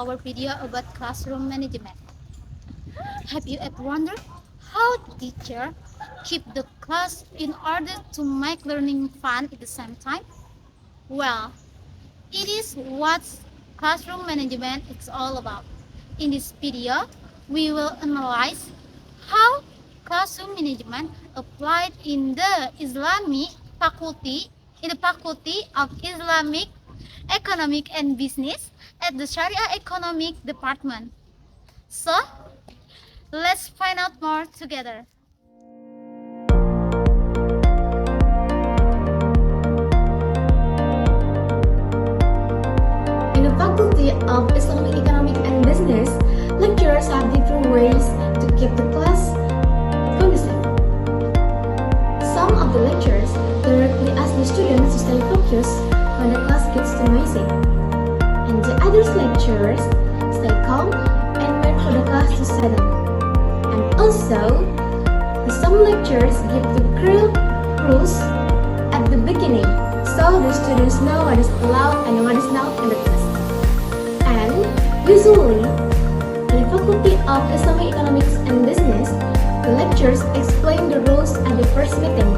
our video about classroom management. Have you ever wondered how teachers keep the class in order to make learning fun at the same time? Well, it is what classroom management is all about. In this video, we will analyze how classroom management applied in the Faculty of Islamic Economic and Business at the Sharia Economic Department. So, let's find out more together. In the Faculty of Islamic Economic and Business, lecturers have different ways to keep the class conducive. Some of the lecturers directly ask the students to stay focused when the class gets too noisy, and the other lecturers stay calm and wait for the class to settle. And also, some lecturers give the clear rules at the beginning, so the students know what is allowed and what is not in the class. And usually, in the Faculty of Islamic Economics and Business, the lecturers explain the rules at the first meeting.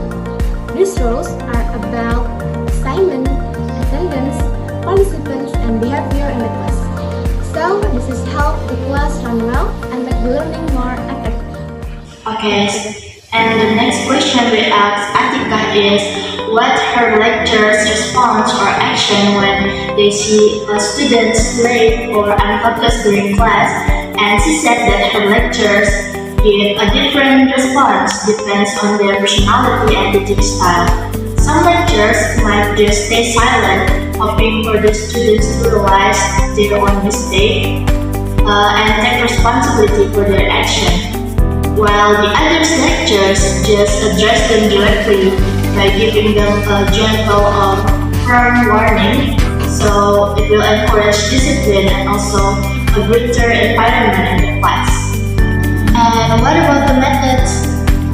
These rules are about assignment, attendance, participants, and behavior in the class. So, this is how the class run well and make the learning more effective. Okay, and the next question we ask Atika is what her lecturer's response or action when they see a student late or unfocused during class, and she said that her lecturers give a different response depends on their personality and teaching style. Some lecturers might just stay silent, hoping for the students to realize their own mistake and take responsibility for their action, while the other lecturers just address them directly by giving them a gentle firm warning, so it will encourage discipline and also a greater environment in the class. And what about the methods?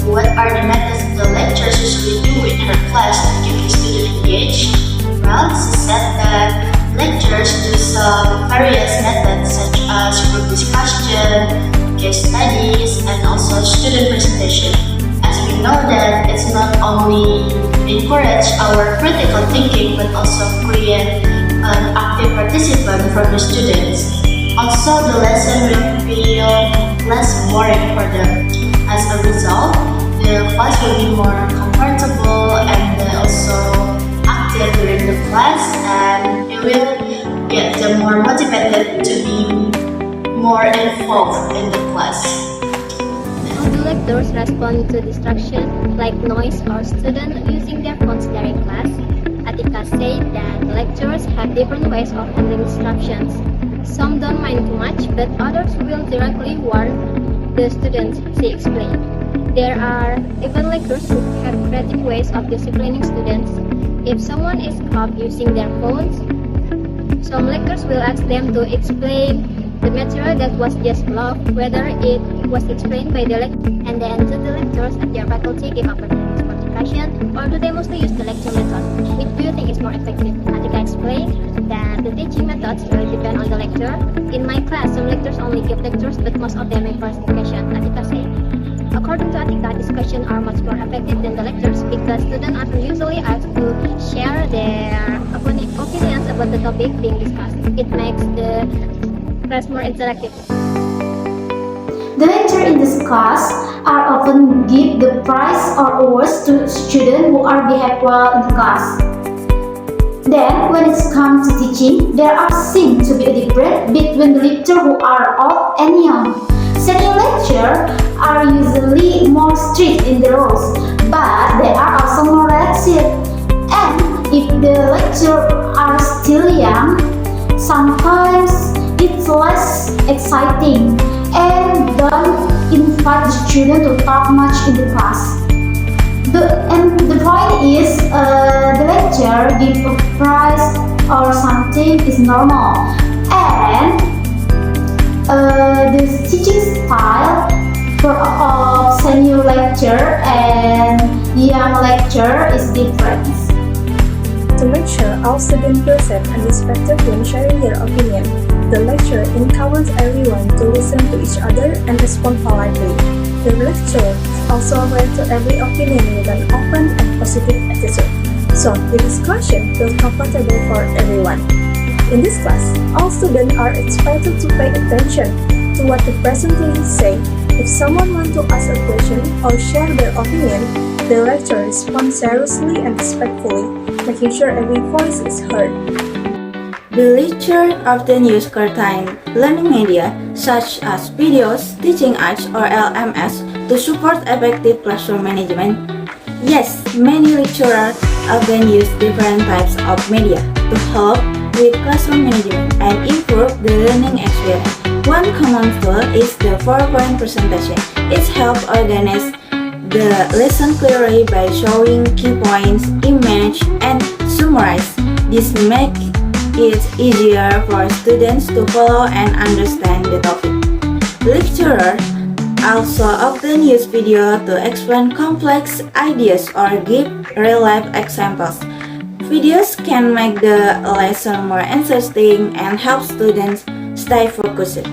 What are the methods the lecturers usually do in her class to keep the student engaged? Well, she said that lecturers do some various methods such as group discussion, case studies, and also student presentation, as we know that it's not only encourage our critical thinking but also create an active participant from the students. Also, the lesson will feel less boring for them. As a result, the class will be more comfortable and also active during the class, and it will get them more motivated to be more involved in the class. How do lecturers respond to distraction like noise or students using their phones during class? Atika said that lecturers have different ways of handling disruptions. Some don't mind too much, but others will directly warn the students, she explained. There are even lecturers who have creative ways of disciplining students. If someone is caught using their phones, some lecturers will ask them to explain the material that was just loved, whether it was explained by the lecturer, and then to the lecturers at their faculty give opportunities for discussion, or do they mostly use the lecture method? Which do you think is more effective? Atika explained that the teaching methods really depend on the lecturer. In my class, some lecturers only give lectures, but most of them encourage discussion, Atika said. According to Atika, discussions are much more effective than the lectures because students are usually asked to share their opinions about the topic being discussed. It makes the class more interactive. The lecturers in this class are often give the prize or awards to students who are behave well in the class. Then, when it comes to teaching, there are seems to be a difference between the lecturers who are old and young. Senior lecturers are usually more strict in the rules, but they are also more relaxed. And if the lecturers are still young, sometimes it's less exciting and don't invite the student to talk much in the class. The point is, the lecturer give a prize or something is normal, and the teaching style of senior lecturer and young lecturer is different. To make sure all students feel safe and respected when sharing their opinion, the lecturer encourages everyone to listen to each other and respond politely. The lecturer also reads to every opinion with an open and positive attitude, so the discussion feels comfortable for everyone. In this class, all students are expected to pay attention to what the presenter says. If someone wants to ask a question or share their opinion, the lecturer responds seriously and respectfully, making sure every voice is heard. The lecturer often use curtain learning media such as videos, teaching aids, or LMS to support effective classroom management. Yes, many lecturers often use different types of media to help with classroom management and improve the learning experience. One common tool is the PowerPoint presentation. It helps organize the lesson clearly by showing key points, image, and summarize. This makes it easier for students to follow and understand the topic. Lecturers also often use video to explain complex ideas or give real-life examples. Videos can make the lesson more interesting and help students stay focused.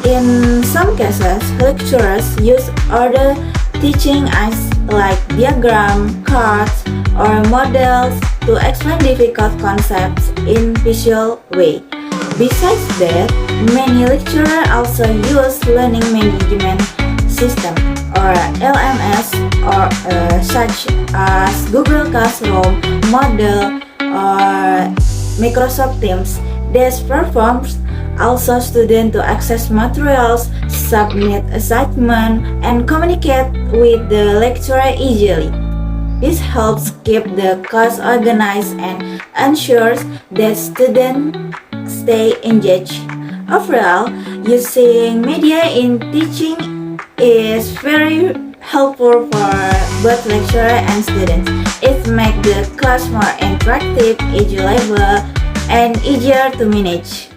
In some cases, lecturers use other teaching aids like diagram, cards, or models to explain difficult concepts in visual way. Besides that, many lecturers also use learning management system or LMS or such as Google Classroom, Moodle, or Microsoft Teams. These platforms also students to access materials, submit assignments, and communicate with the lecturer easily. This helps keep the class organized and ensures that students stay engaged. Overall, using media in teaching is very helpful for both lecturer and students. It makes the class more interactive, enjoyable, and easier to manage.